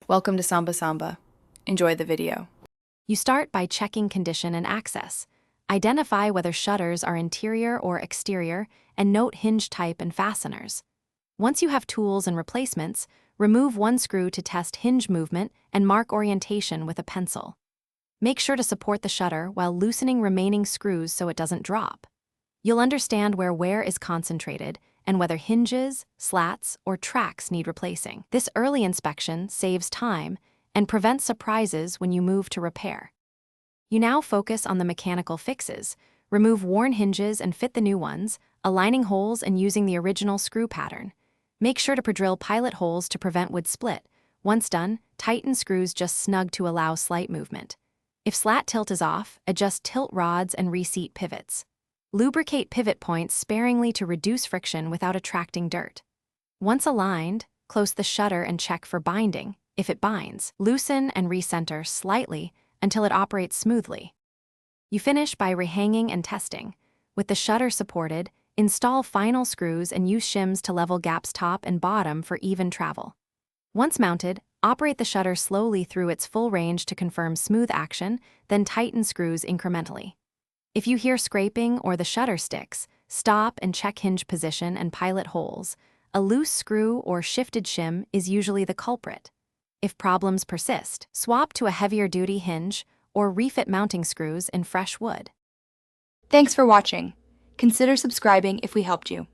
Welcome to Samba Samba. Enjoy the video. You start by checking condition and access. Identify whether shutters are interior or exterior, and note hinge type and fasteners. Once you have tools and replacements, remove one screw to test hinge movement and mark orientation with a pencil. Make sure to support the shutter while loosening remaining screws so it doesn't drop. You'll understand where wear is concentrated and whether hinges, slats, or tracks need replacing. This early inspection saves time and prevents surprises when you move to repair. You now focus on the mechanical fixes. Remove worn hinges and fit the new ones, aligning holes and using the original screw pattern. Make sure to pre-drill pilot holes to prevent wood split. Once done, tighten screws just snug to allow slight movement. If slat tilt is off, adjust tilt rods and reseat pivots. Lubricate pivot points sparingly to reduce friction without attracting dirt. Once aligned, close the shutter and check for binding. If it binds, loosen and recenter slightly until it operates smoothly. You finish by rehanging and testing. With the shutter supported, install final screws and use shims to level gaps top and bottom for even travel. Once mounted, operate the shutter slowly through its full range to confirm smooth action, then tighten screws incrementally. If you hear scraping or the shutter sticks, stop and check hinge position and pilot holes. A loose screw or shifted shim is usually the culprit. If problems persist, swap to a heavier-duty hinge or refit mounting screws in fresh wood. Thanks for watching. Consider subscribing if we helped you.